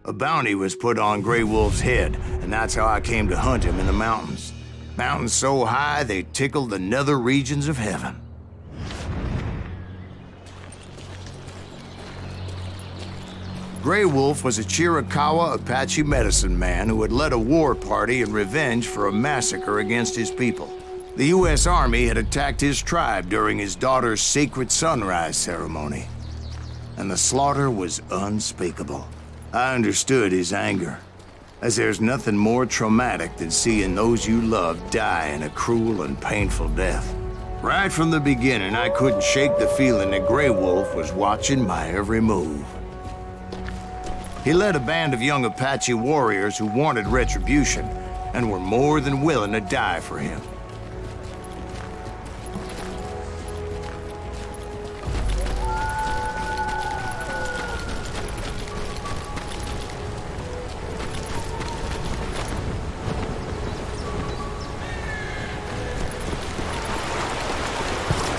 A bounty was put on Grey Wolf's head, and that's how I came to hunt him in the mountains. Mountains so high they tickled the nether regions of heaven. Grey Wolf was a Chiricahua Apache medicine man who had led a war party in revenge for a massacre against his people. The U.S. Army had attacked his tribe during his daughter's sacred sunrise ceremony, and the slaughter was unspeakable. I understood his anger, as there's nothing more traumatic than seeing those you love die in a cruel and painful death. Right from the beginning, I couldn't shake the feeling that Grey Wolf was watching my every move. He led a band of young Apache warriors who wanted retribution and were more than willing to die for him.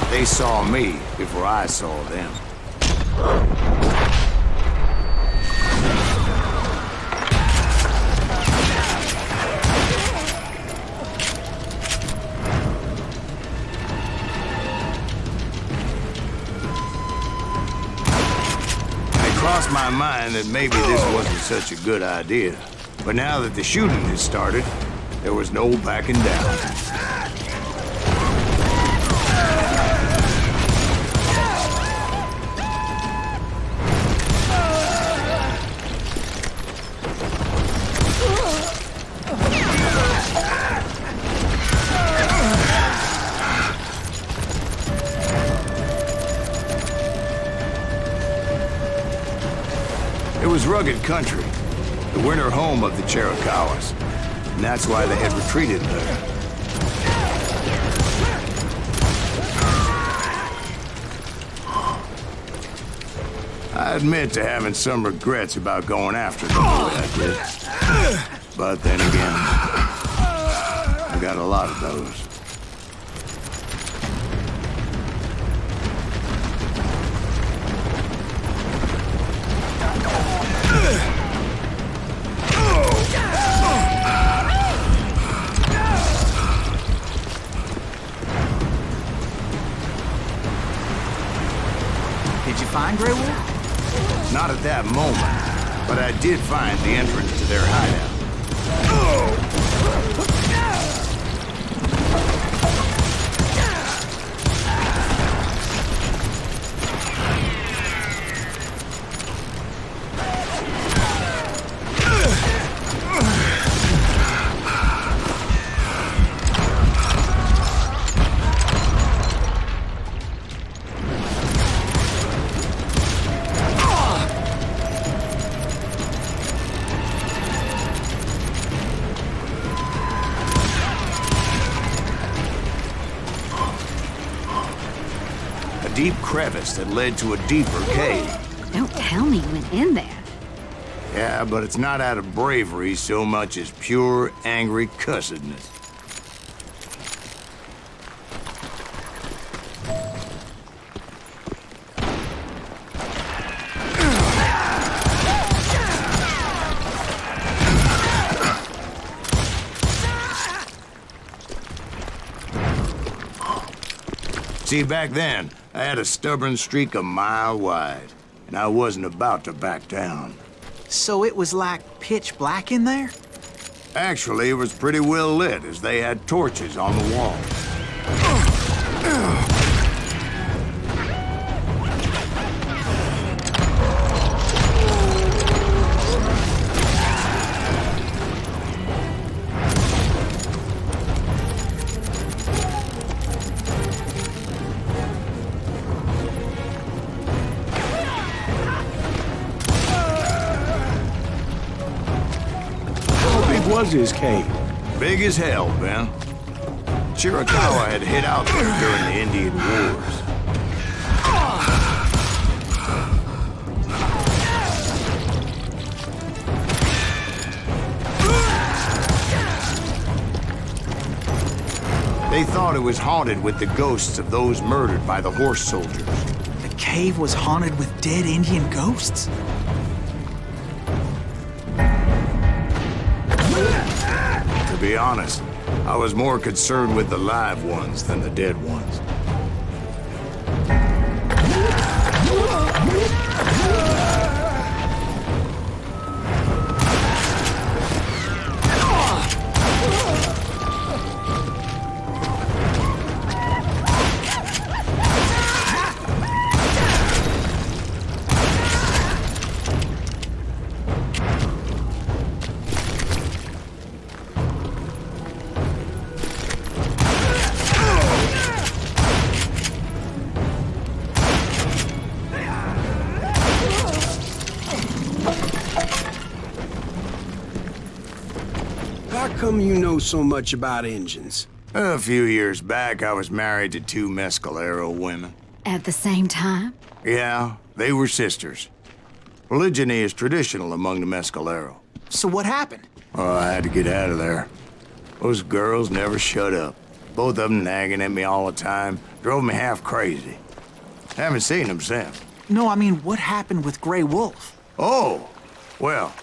They saw me before I saw them. It crossed my mind that maybe this wasn't such a good idea. But now that the shooting had started, there was no backing down. It was rugged country, the winter home of the Chiricahuas, and that's why they had retreated there. I admit to having some regrets about going after them the way I did. But then again, I got a lot of those. Did you find Grey Wolf? Not at that moment, but I did find the entrance to their hideout. Deep crevice that led to a deeper cave. Don't tell me you went in there. Yeah, but it's not out of bravery so much as pure, angry cussedness. See, back then, I had a stubborn streak a mile wide, and I wasn't about to back down. So it was like pitch black in there? Actually, it was pretty well lit, as they had torches on the wall. Was his cave? Big as hell, Ben. Chiricahua had hid out there during the Indian Wars. They thought it was haunted with the ghosts of those murdered by the horse soldiers. The cave was haunted with dead Indian ghosts? be honest, I was more concerned with the live ones than the dead ones. How come you know so much about engines? A few years back, I was married to two Mescalero women. At the same time? Yeah, they were sisters. Polygyny is traditional among the Mescalero. So what happened? Oh, I had to get out of there. Those girls never shut up. Both of them nagging at me all the time. Drove me half crazy. Haven't seen them since. No, I mean, what happened with Grey Wolf? Oh, well,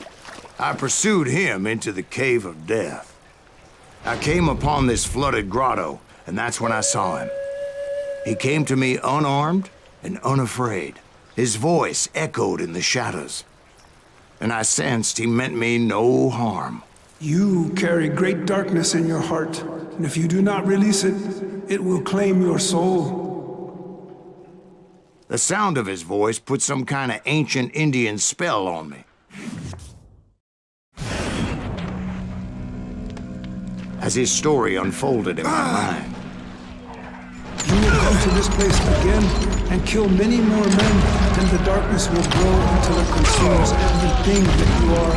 I pursued him into the Cave of Death. I came upon this flooded grotto, and that's when I saw him. He came to me unarmed and unafraid. His voice echoed in the shadows, and I sensed he meant me no harm. You carry great darkness in your heart, and if you do not release it, it will claim your soul. The sound of his voice put some kind of ancient Indian spell on me. As his story unfolded in my mind, You will come to this place again and kill many more men, and the darkness will grow until it consumes everything that you are.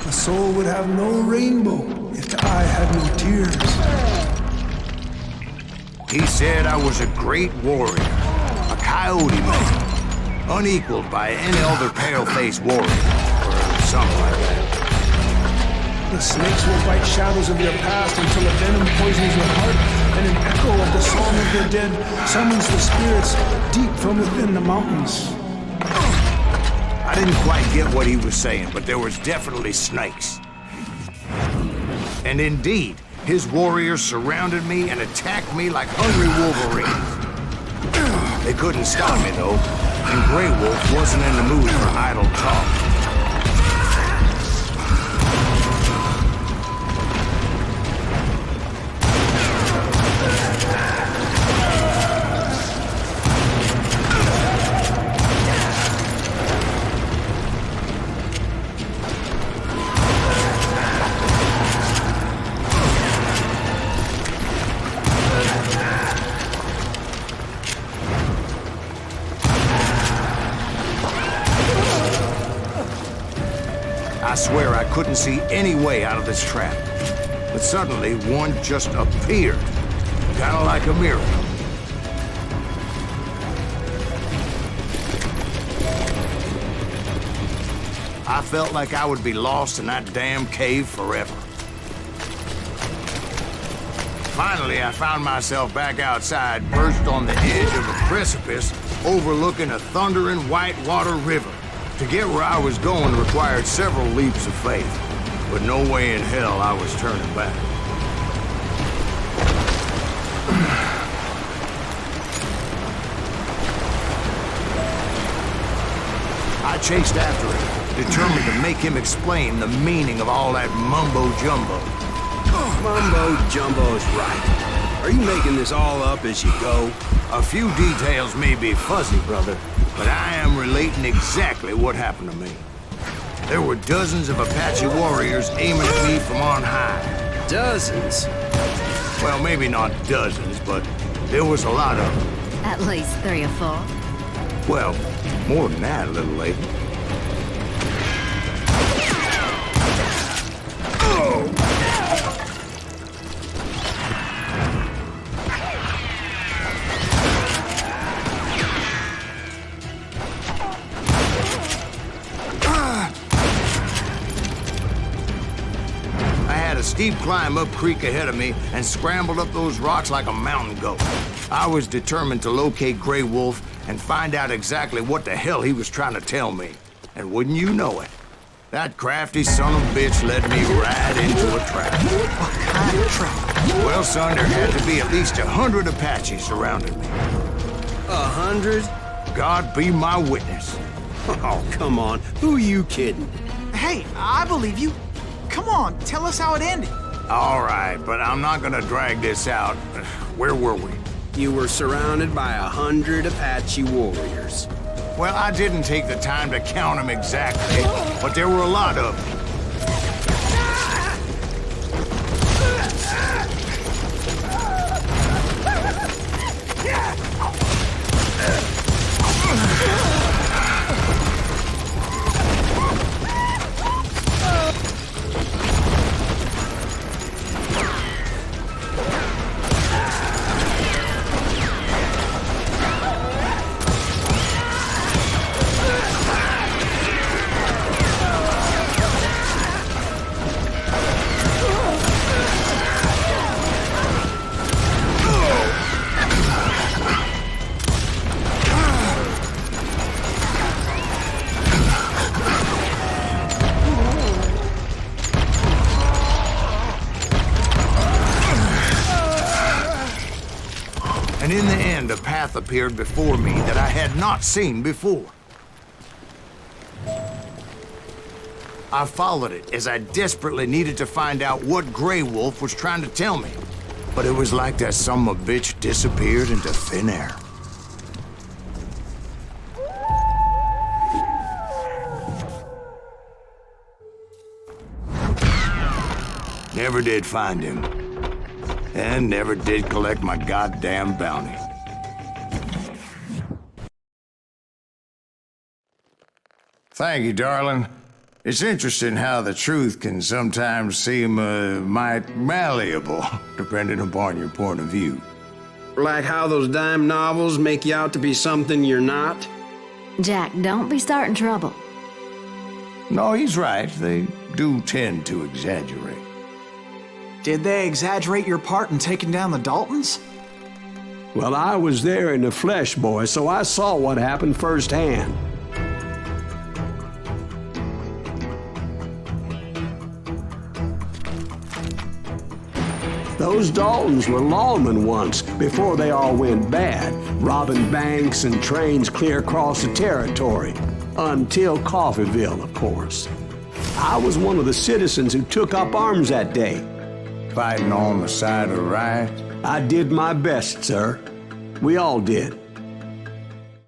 A soul would have no rainbow if the eye had no tears. he said I was a great warrior, a coyote man, unequaled by any other pale-faced warrior, or something like that. The snakes will bite shadows of your past until a venom poisons your heart, and an echo of the song of your dead summons the spirits deep from within the mountains. I didn't quite get what he was saying, but there was definitely snakes. And indeed, his warriors surrounded me and attacked me like hungry wolverines. They couldn't stop me, though, and Grey Wolf wasn't in the mood for idle talk. I swear I couldn't see any way out of this trap. But suddenly, one just appeared. Kinda like a miracle. I felt like I would be lost in that damn cave forever. Finally, I found myself back outside, perched on the edge of a precipice overlooking a thundering whitewater river. To get where I was going required several leaps of faith, but no way in hell I was turning back. I chased after him, determined to make him explain the meaning of all that mumbo-jumbo. Mumbo-jumbo's right. Are you making this all up as you go? A few details may be fuzzy, brother, but I am relating exactly what happened to me. There were dozens of Apache warriors aiming at me from on high. Dozens? Well, maybe not dozens, but there was a lot of them. At least 3 or 4. Well, more than that, little lady. Steep climb up creek ahead of me and scrambled up those rocks like a mountain goat. I was determined to locate Grey Wolf and find out exactly what the hell he was trying to tell me. And wouldn't you know it, That crafty son of a bitch led me right into a trap. What kind of trap? Well, son, there had to be at least 100 Apaches surrounding me. 100? God be my witness. Oh, come on. Who are you kidding? Hey, I believe you. Come on, tell us how it ended. All right, but I'm not gonna drag this out. Where were we? You were surrounded by 100 Apache warriors. Well, I didn't take the time to count them exactly, but there were a lot of them. And in the end, a path appeared before me that I had not seen before. I followed it as I desperately needed to find out what Grey Wolf was trying to tell me. But it was like that son of a bitch disappeared into thin air. Never did find him. And never did collect my goddamn bounty. Thank you, darling. It's interesting how the truth can sometimes seem might malleable, depending upon your point of view. Like how those dime novels make you out to be something you're not? Jack, don't be starting trouble. No, he's right. They do tend to exaggerate. Did they exaggerate your part in taking down the Daltons? Well, I was there in the flesh, boy, so I saw what happened firsthand. Those Daltons were lawmen once, before they all went bad, robbing banks and trains clear across the territory. Until Coffeeville, of course. I was one of the citizens who took up arms that day. Fighting on the side of the riot? I did my best, sir. We all did.